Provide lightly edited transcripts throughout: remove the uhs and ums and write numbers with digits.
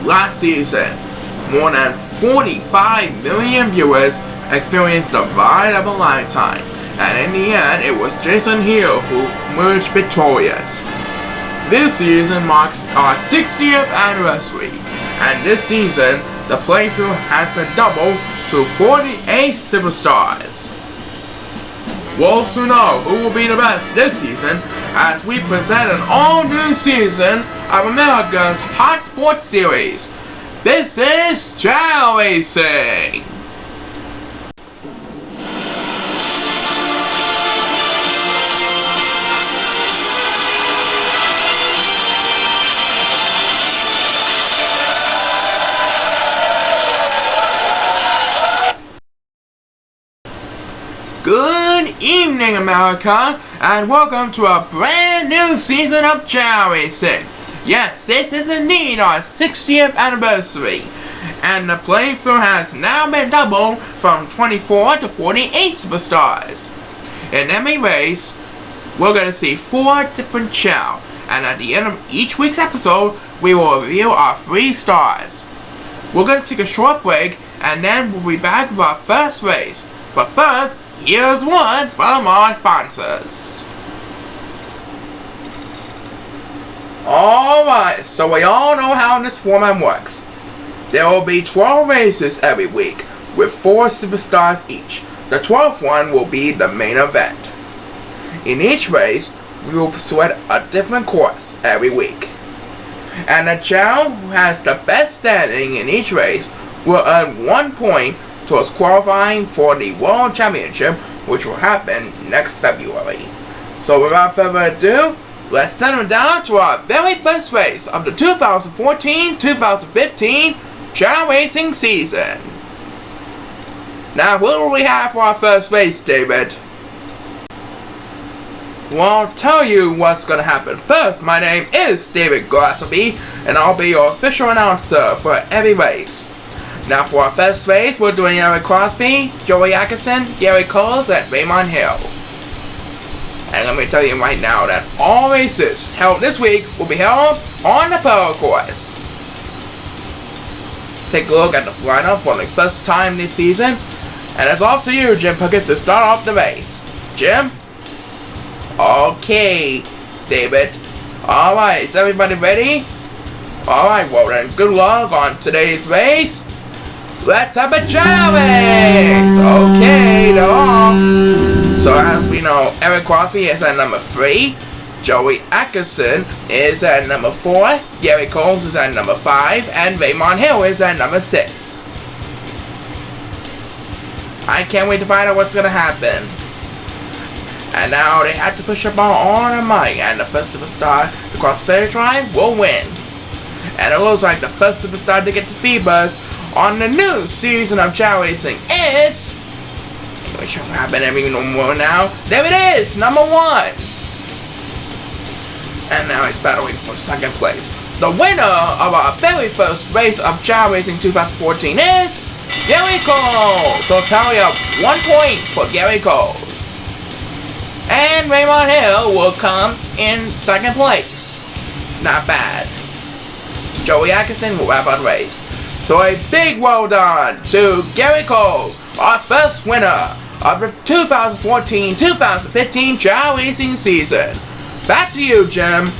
last season, more than 45 million viewers experienced the ride of a lifetime, and in the end it was Jason Hill who emerged victorious. This season marks our 60th anniversary, and this season the playthrough has been doubled to 48 superstars. We'll soon know who will be the best this season as we present an all-new season of America's Hot Sports Series. This is Chao Racing! Good evening, America, and welcome to a brand new season of Chao Racing. Yes, this is indeed our 60th anniversary, and the playthrough has now been doubled from 24 to 48 superstars. In every race, we're going to see 4 different Chao, and at the end of each week's episode, we will reveal our 3 stars. We're going to take a short break, and then we'll be back with our first race. But first, here's one from our sponsors. Alright, so we all know how this format works. There will be 12 races every week, with 4 superstars each. The 12th one will be the main event. In each race, we will select a different course every week. And the Chao who has the best standing in each race will earn 1 point towards qualifying for the World Championship, which will happen next February. So without further ado, let's settle down to our very first race of the 2014-2015 Chao Racing season. Now, what will we have for our first race, David? Well, I'll tell you what's going to happen. First, my name is David Glassby, and I'll be your official announcer for every race. Now for our first race, we're doing Eric Crosby, Joey Atkinson, Gary Coles, and Raymond Hill. And let me tell you right now that all races held this week will be held on the Pearl course. Take a look at the lineup for the first time this season, and it's off to you, Jim Puckett, to start off the race. Jim? Okay, David. Alright, is everybody ready? Alright, well then, good luck on today's race. Let's have a Chao race! Okay, they're off. So as we know, Eric Crosby is at number 3, Joey Atkinson is at number 4, Gary Coles is at number 5, and Raymond Hill is at number 6. I can't wait to find out what's gonna happen. And now they have to push the ball on the mic, and the first superstar to cross the finish line will win. And it looks like the first superstar to get the speed buzz on the new season of Chao Racing is, which will happen every more now. There it is, number 1. And now he's battling for second place. The winner of our very first race of Chao Racing 2014 is Gary Coles. So tally up 1 point for Gary Coles. And Raymond Hill will come in second place. Not bad. Joey Atkinson will wrap up the race. So a big well done to Gary Coles, our first winner of the 2014-2015 Chao Racing season. Back to you, Jim.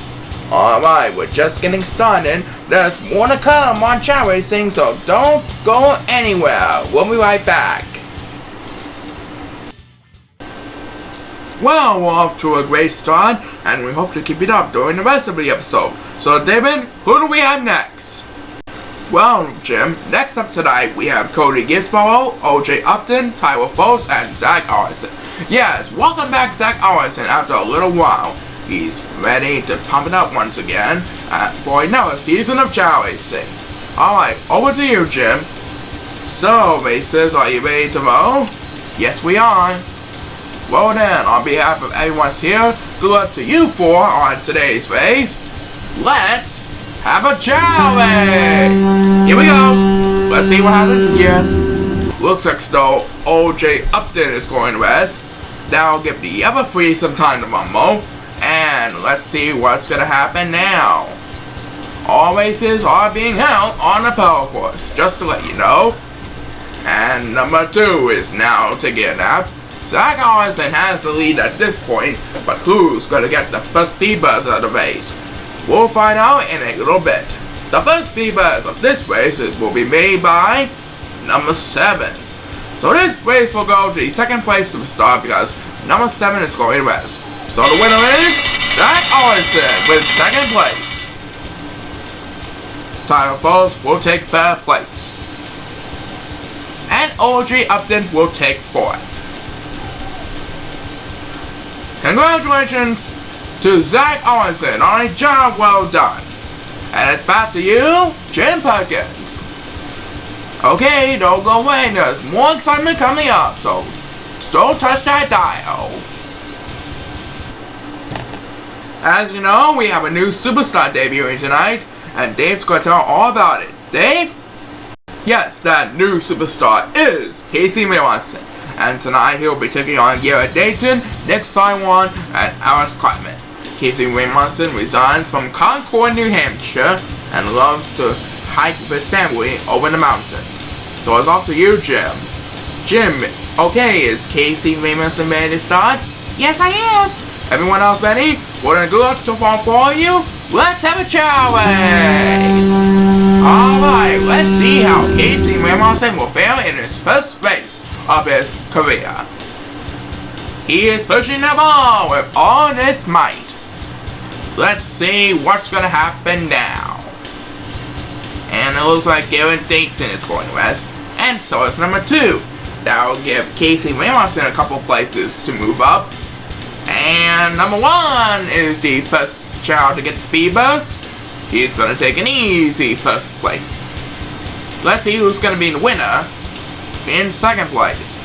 Alright, we're just getting started. There's more to come on Chao Racing, so don't go anywhere. We'll be right back. Well, we're off to a great start, and we hope to keep it up during the rest of the episode. So, David, who do we have next? Well, Jim, next up tonight we have Cody Gisborough, OJ Upton, Tyler Foltz, and Zach Arison. Yes, welcome back Zach Arison after a little while. He's ready to pump it up once again for another season of Chao Racing. Alright, over to you, Jim. So, racers, are you ready to roll? Yes, we are. Well then, on behalf of everyone here, good luck to you 4 on today's race. Let's have a Chao race! Here we go! Let's see what happens here. Looks like though OJ Upton is going to rest. That'll give the other 3 some time to rumble. And let's see what's gonna happen now. all races are being held on the pole course, just to let you know. And number 2 is now taking a nap. Zach Allison has the lead at this point, but who's gonna get the first speed buzz of the race? We'll find out in a little bit. The first speed buzz of this race will be made by number 7. So this race will go to the second place to the start because number 7 is going to rest. So the winner is Zach Allison with second place. Tyler Falls will take third place. And OJ Upton will take 4th. Congratulations to Zach Allison on a job well done. And it's back to you, Jim Perkins. Okay, don't go away, there's more excitement coming up, so don't touch that dial. As you know, we have a new superstar debuting tonight, and Dave's going to tell all about it. Dave? Yes, that new superstar is Casey Maywanson, and tonight he'll be taking on Garrett Dayton, Nick Simon, and Alex Cartman. Casey Maywanson resides from Concord, New Hampshire, and loves to hike with his family over the mountains. So it's off to you, Jim. Jim, okay, is Casey Maywanson ready to start? Yes, I am. Everyone else ready? We're gonna go up to farm for you. Let's have a Chao race. Alright, let's see how Casey Maywanson will fare in his first race of his career. He is pushing the ball with all his might. Let's see what's gonna happen now. And it looks like Garrett Dayton is going west, and so is number 2. That will give Casey Maywanson a couple places to move up. And number 1 is the first child to get the speed boost. He's gonna take an easy first place. Let's see who's gonna be the winner in second place.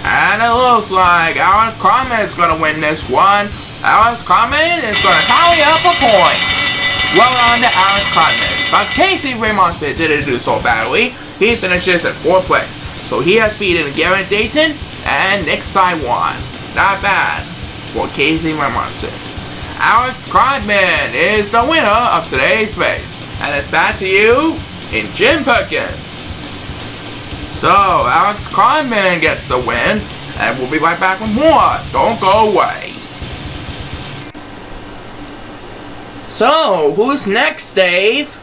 And it looks like Alex Cartman is gonna win this one. Alex Cartman is gonna tally up a point. Well on to Alex Cartman. But Casey Maywanson didn't do so badly. He finishes in 4th place. So he has beaten Garrett Dayton and Nick Simon. Not bad for Casey Maywanson. Alex Cartman is the winner of today's race. And it's back to you in Jim Perkins. So Alex Cartman gets the win. And we'll be right back with more. Don't go away. So, who's next, Dave?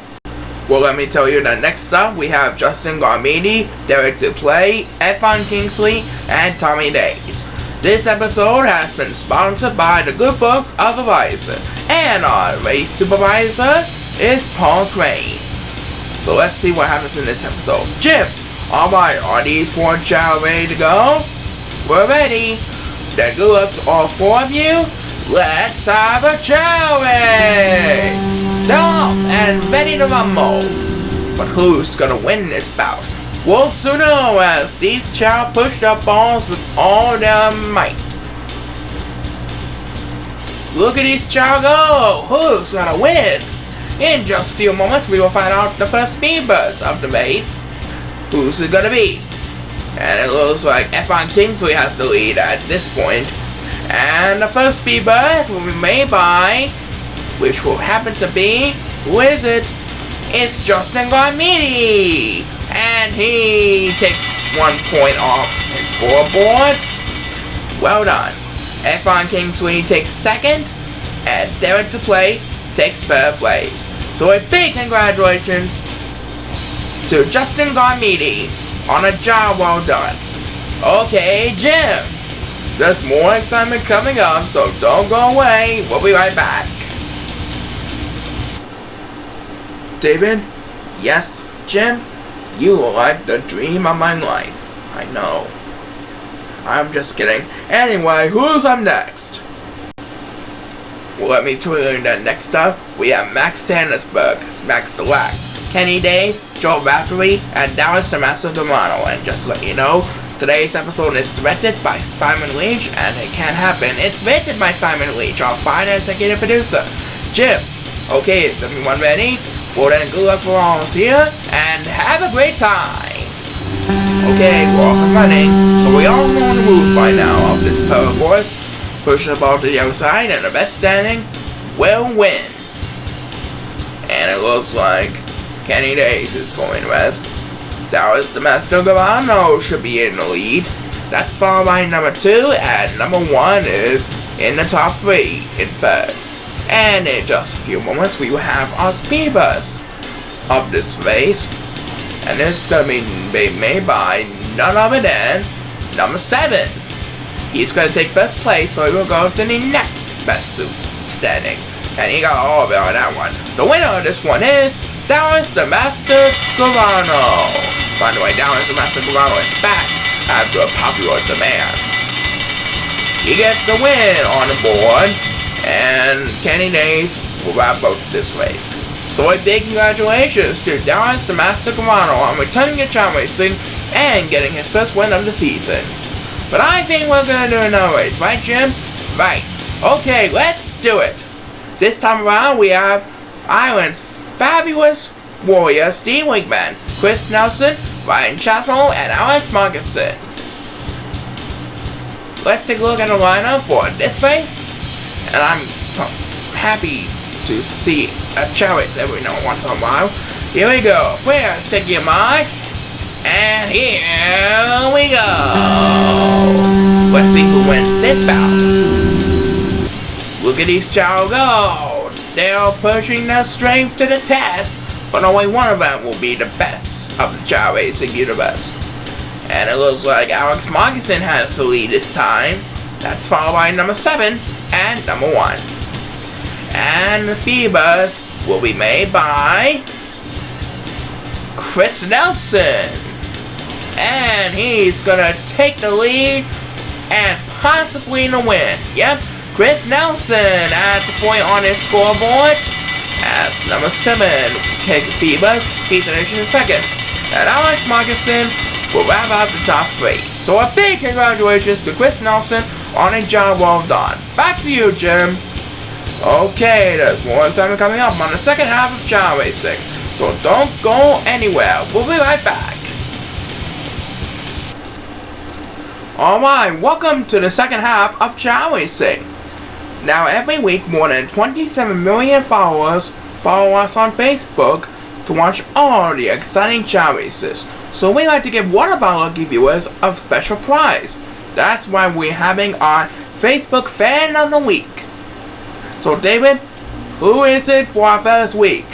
Well, let me tell you that next up we have Justin Garmini, Derek DePlay, Efon Kingsley, and Tommy Days. This episode has been sponsored by the good folks of Verizon, and our race supervisor is Paul Crane. So let's see what happens in this episode. Jim, alright, are these 4 child ready to go? We're ready. Then good luck to all 4 of you. Let's have a Chao race! They're off and ready to rumble. But who's gonna win this bout? We'll soon know as these Chao push their balls with all their might. Look at these Chao go! Who's gonna win? In just a few moments we will find out the first speed burst of the race. Who's it gonna be? And it looks like Efon Kingsley has the lead at this point. And the first speed burst will be made by, which will happen to be, who is it? It's Justin Garmini! And he takes 1 point off his scoreboard. Well done. Efon Kingsley takes 2nd, and Derek DePlay takes 3rd place. So a big congratulations to Justin Garmini on a job well done. Okay, Jim. There's more excitement coming up, so don't go away. We'll be right back. David? Yes, Jim? You are like the dream of my life. I know. I'm just kidding. Anyway, who's up next? Well, let me tell you that next up, we have Max Sandersberg, Max Deluxe, Kenny Days, Joe Valkyrie, and Dallas Tommaso Romano. And just to let you know, today's episode is directed by Simon Leach, and it can't happen. It's written by Simon Leach, our fine executive producer. Jim, okay, is everyone ready? Well then, good luck for all of us here, and have a great time. Okay, we're off and running, so we all know the rules by now of this power course. Push the ball to the outside, and the best standing will win. And it looks like Kenny Days is going west. That was the Master Gavano should be in the lead. That's followed by number 2, and number 1 is in the top 3 in third. And in just a few moments, we will have our speed bus of this race. And it's going to be made by none other than number 7. He's going to take first place, so he will go to the next best standing. And he got all of it on that one. The winner of this one is Dallas the Master Gavano. By the way, Dallas the Master Gavano is back after a popular demand. He gets the win on the board, and Kenny Days will wrap up this race. So a big congratulations to Dallas the Master Gavano on returning to Chao Racing and getting his first win of the season. But I think we're gonna do another race, right Jim? Right. Okay, let's do it. This time around we have Ireland's fabulous warrior Steve Winkman, Chris Nelson, Ryan Chappell, and Alex Markinson. Let's take a look at the lineup for this race. And I'm happy to see a Chao race every now and once in a while. Here we go. Players, take your marks. And here we go. Let's see who wins this bout. Look at these Chao go. They are pushing their strength to the test, but only one of them will be the best of the Chao Racing universe. And it looks like Alex Markinson has the lead this time. That's followed by number 7 and number 1. And the speed bus will be made by Chris Nelson. And he's gonna take the lead and possibly the win. Yep, Chris Nelson at the point on his scoreboard as number 7 takes the speed bus. He finishes in second. And Alex Markinson will wrap up the top 3. So a big congratulations to Chris Nelson on a job well done. Back to you, Jim. Okay, there's more excitement coming up on the second half of Chao Racing. So don't go anywhere. We'll be right back. Alright, welcome to the second half of Chao Racing. Now every week more than 27 million followers follow us on Facebook to watch all the exciting Chao races. So we like to give one of our lucky viewers a special prize. That's why we're having our Facebook Fan of the Week. So David, who is it for our first week?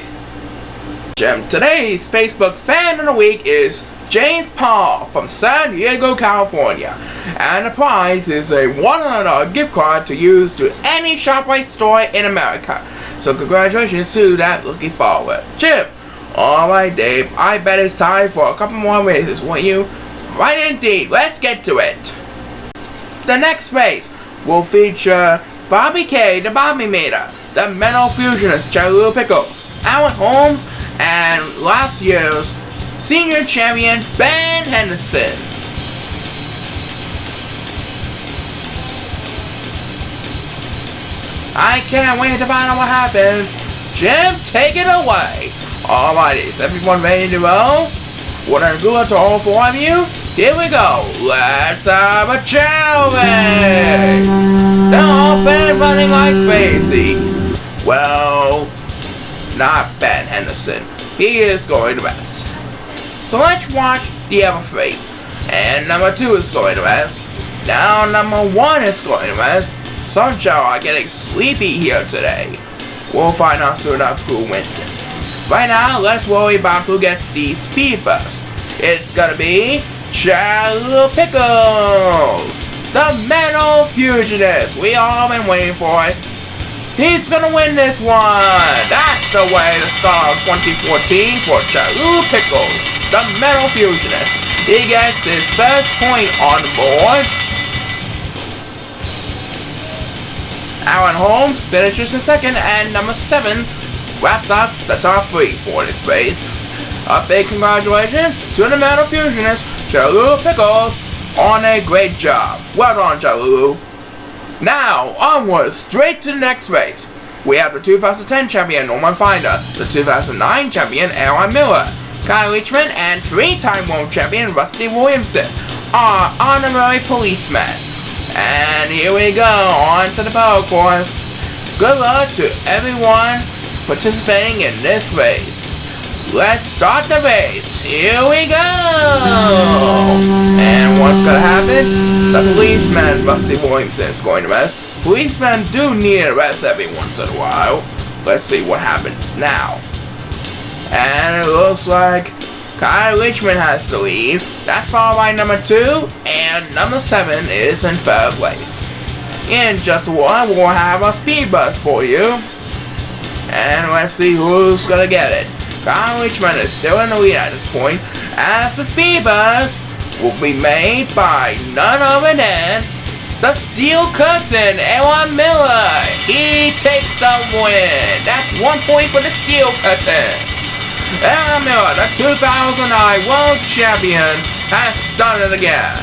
Jim, today's Facebook Fan of the Week is James Paul from San Diego, California. And the prize is a $100 gift card to use to any ShopRite store in America. So congratulations to that lucky follower. Jim, alright Dave, I bet it's time for a couple more races, won't you? Right indeed, let's get to it. The next race will feature Bobby K, the Bobby Mater, the Metal Fusionist Chao Pickles, Alan Holmes, and last year's senior champion Ben Henderson. I can't wait to find out what happens. Jim, take it away. Alrighty, is everyone ready to roll? What a good to all 4 of you. Here we go. Let's have a Chao race. They're all been running like crazy. Well, not Ben Henderson. He is going to rest. So let's watch the other 3. And number 2 is going to rest. Now number 1 is going to rest. Some Chao are getting sleepy here today. We'll find out soon enough who wins it. Right now, let's worry about who gets the speed bus. It's gonna be Chao Pickles, the Metal Fusionist. We all been waiting for it. He's gonna win this one. That's the way to start 2014 for Chao Pickles, the Metal Fusionist. He gets his first point on the board. Alan Holmes finishes in second, and number 7 wraps up the top 3 for this race. A big congratulations to the Metal Fusionist, Chao Pickles, on a great job. Well done, Chao. Now, onwards, straight to the next race. We have the 2010 champion, Norman Finder, the 2009 champion, Aaron Miller, Kyle Leachman, and 3-time world champion, Rusty Williamson, our honorary policeman. And here we go, on to the power course. Good luck to everyone participating in this race. Let's start the race. Here we go! And what's gonna happen? The policeman, Rusty Williamson, is going to rest. Policemen do need a rest every once in a while. Let's see what happens now. And it looks like Kyle Richmond has to leave. That's followed by number 2, and number 7 is in 3rd place. In just a while, we'll have a speed bus for you. And let's see who's gonna get it. Kyle Richmond is still in the lead at this point, as the speed bus will be made by none other than the Steel Curtain, Aaron Miller. He takes the win. That's 1 point for the Steel Curtain. Aaron Miller, the 2009 World Champion, has started again.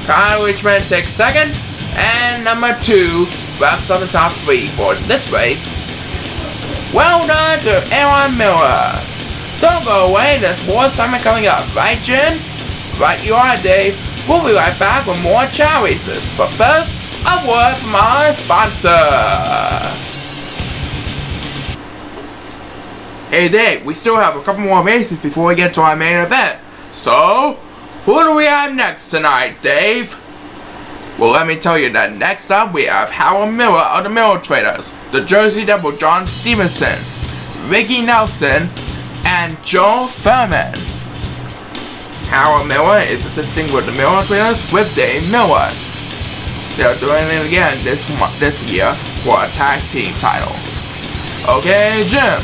Kyle Richmond takes 2nd, and number 2 wraps up the top 3 for this race. Well done to Aaron Miller. Don't go away, there's more segment coming up, right Jim? Right you are, Dave. We'll be right back with more Chao Races, but first, a word from our sponsor. Hey Dave, we still have a couple more races before we get to our main event. So, who do we have next tonight, Dave? Well, let me tell you that next up we have Howard Miller of the Miller Traders, the Jersey Devil John Stevenson, Ricky Nelson, and Joe Furman. Howard Miller is assisting with the Miller Traders with Dave Miller. They're doing it again this year for a tag team title. Okay, Jim.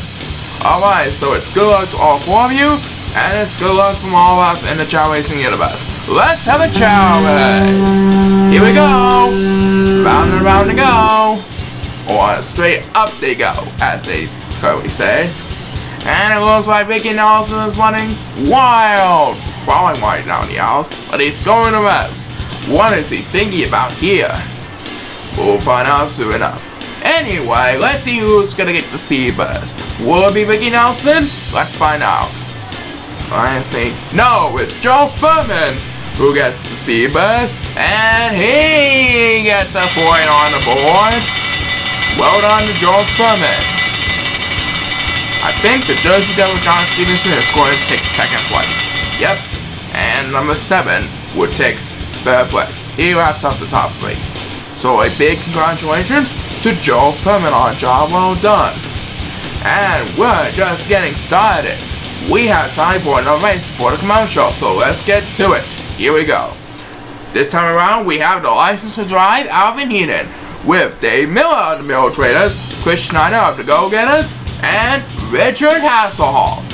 Alright, so it's good luck to all 4 of you, and it's good luck from all of us in the Chao Racing universe. Let's have a Chao race! Here we go! Round and round to go! Or straight up they go, as they currently say. And it looks like Ricky Nelson is running wild! Crawling right down the aisles, but he's going to rest. What is he thinking about here? We'll find out soon enough. Anyway, let's see who's gonna get the speed bus. Will it be Ricky Nelson? Let's find out. I see. No, it's Joe Furman who gets the speed bus, and he gets a point on the board. Well done to Joe Furman. I think the Jersey Devil John Stevenson is going to take 2nd place. Yep. And number 7 would take 3rd place. He wraps up the top 3. So a big congratulations to Joe Furman on a job well done. And we're just getting started. We have time for another race before the commercial, so let's get to it. Here we go. This time around, we have the license to drive Alvin Heenan with Dave Miller of the Miller Traders, Chris Schneider of the Go-Getters, and Richard Hasselhoff.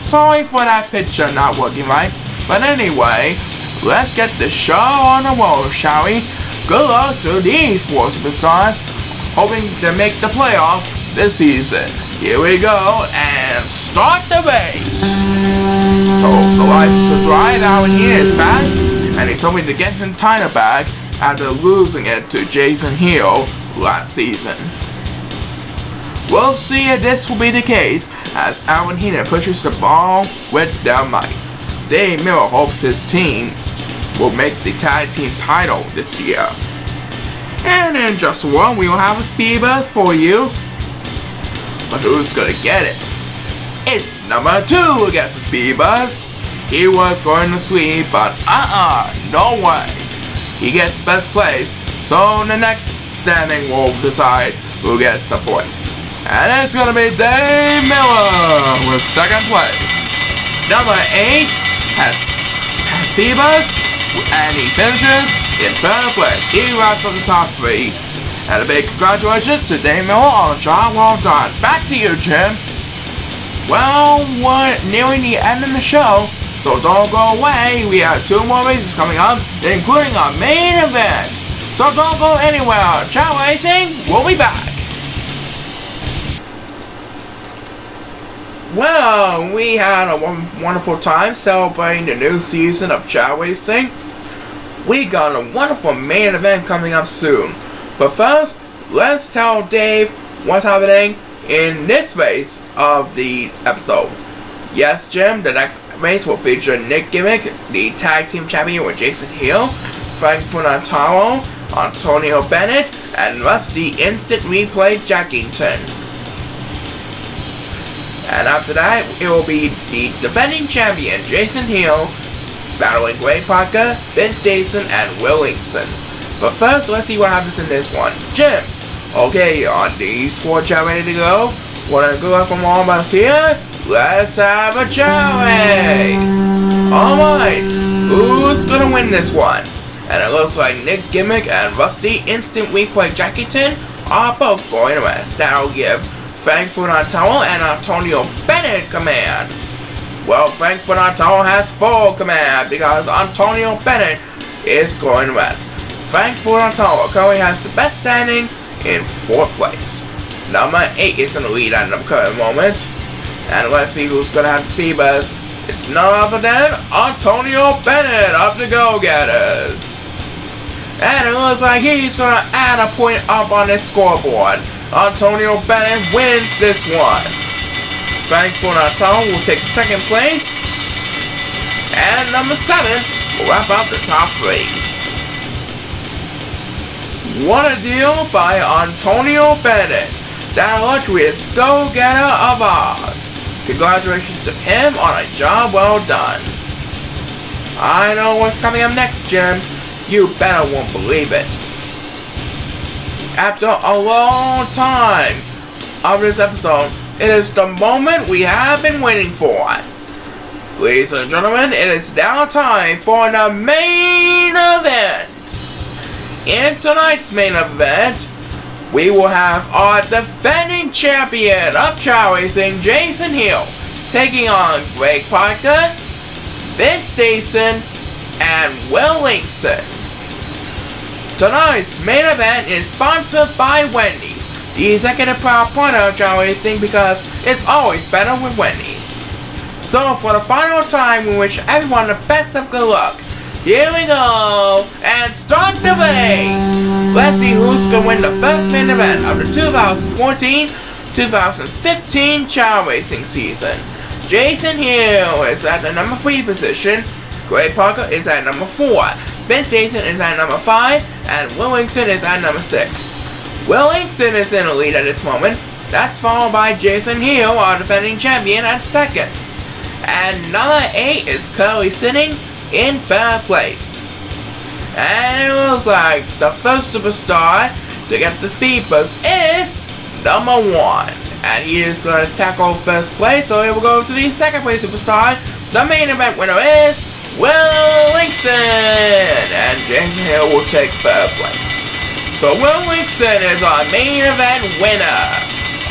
Sorry for that picture not working right, but anyway, let's get the show on the road, shall we? Good luck to these 4 superstars, hoping to make the playoffs this season. Here we go, and start the race! So, the license to drive out here is back, and he's hoping to get the title back after losing it to Jason Hill last season. We'll see if this will be the case as Alvin Heenan pushes the ball with their might. Dave Miller hopes his team will make the tag team title this year. And in just one, we will have a speed bus for you. But who's gonna get it? It's number 2 who gets the speed bus. He was going to sleep, but no way. He gets best place, so the next standing will decide who gets the point. And it's gonna be Dave Miller with 2nd place. Number 8 has speed bus, and he finishes in 3rd place. He wraps up the top 3. And a big congratulations to Dave Miller on a job well done. Back to you, Jim. Well, we're nearing the end of the show, so don't go away. We have 2 more races coming up, including our main event. So don't go anywhere. Chao Racing, we'll be back. Well, we had a wonderful time celebrating the new season of Chao Racing. We got a wonderful main event coming up soon. But first, let's tell Dave what's happening in this race of the episode. Yes, Jim, the next race will feature Nick Gimmick, the tag team champion with Jason Hill, Frank Funataro, Antonio Bennett, and Rusty Instant Replay Jackington. And after that, it will be the defending champion, Jason Hill, battling Greg Parker, Ben Stason, and Willingson. But first, let's see what happens in this one. Jim, okay, on these 4 Chow ready to go? Wanna go up from all of us here? Let's have a Chow race! Alright, who's gonna win this one? And it looks like Nick Gimmick and Rusty Instant Replay Jackington are both going to rest. That'll give Frankfurt Natal and Antonio Bennett command. Well, Frankfurt Natal has full command because Antonio Bennett is going to rest. Frankfurt Natal currently has the best standing in 4th place. Number 8 is in the lead at the current moment. And let's see who's going to have the speed buzz. It's none other than Antonio Bennett of the Go-Getters. And it looks like he's going to add a point up on his scoreboard. Antonio Bennett wins this one. Frankfurt Natal will take 2nd place. And number 7 will wrap up the top 3. What a deal by Antonio Bennett, that illustrious go-getter of ours. Congratulations to him on a job well done. I know what's coming up next, Jim. You better won't believe it. After a long time of this episode, it is the moment we have been waiting for. Ladies and gentlemen, it is now time for the main event. In tonight's main event, we will have our defending champion of Chao Racing, Jason Hill, taking on Greg Parker, Vince Stason, and Willingson. Tonight's main event is sponsored by Wendy's, the executive proud partner of Chao Racing, because it's always better with Wendy's. So for the final time, we wish everyone the best of good luck. Here we go, and start the race! Let's see who's going to win the first main event of the 2014-2015 Chao Racing season. Jason Hill is at the number 3 position, Greg Parker is at number 4, Ben Stason is at number 5, and Willingson is at number 6. Willingson is in the lead at this moment. That's followed by Jason Hill, our defending champion, at 2nd. And number 8 is currently sitting in 3rd place. And it looks like the first superstar to get the speed boost is number 1. And he is going to tackle 1st place, so he will go to the 2nd place superstar. The main event winner is Willingson, and Jason Hill will take 3rd place. So Willingson is our main event winner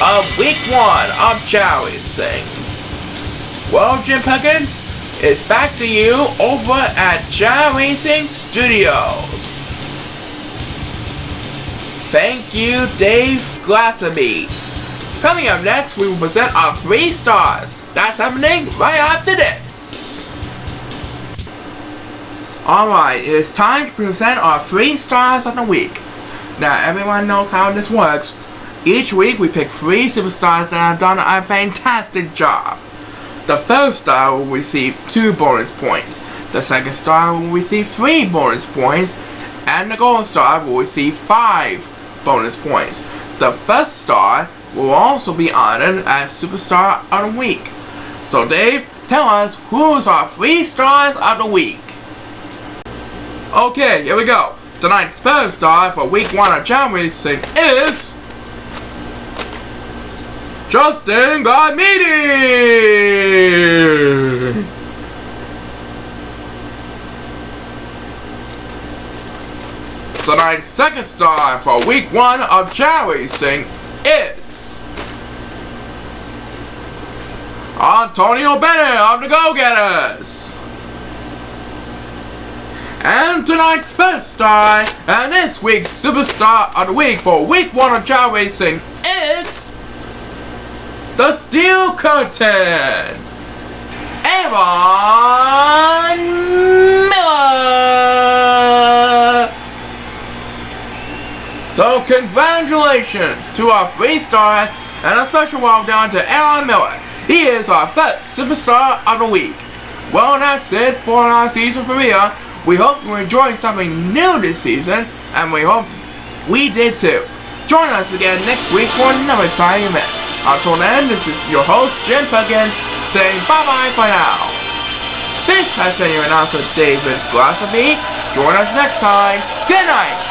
of week 1 of Chao Racing. Well, Jim Perkins, it's back to you over at Chao Racing Studios. Thank you, Dave Glasserby. Coming up next, we will present our 3 stars. That's happening right after this. Alright, it is time to present our 3 stars of the week. Now, everyone knows how this works. Each week, we pick 3 superstars that have done a fantastic job. The first star will receive 2 bonus points. The second star will receive 3 bonus points. And the gold star will receive 5 bonus points. The first star will also be honored as Superstar of the Week. So Dave, tell us who's our 3 stars of the week. Okay, here we go. Tonight's first star for week 1 of Chao Racing is Justin Garmiti! Tonight's second star for week 1 of Chao Racing is Antonio Bennett of the Go-Getters! And tonight's first star and this week's Superstar of the Week for week 1 of Chao Racing is the Steel Curtain, Aaron Miller! So congratulations to our 3 stars and a special well done to Aaron Miller. He is our first Superstar of the Week. Well, that's it for our season premiere. We hope you enjoyed something new this season, and we hope we did too. Join us again next week for another exciting event. Until then, this is your host, Jim Puggins, saying bye-bye for now. This has been your announcer, David Philosophy. Join us next time. Good night.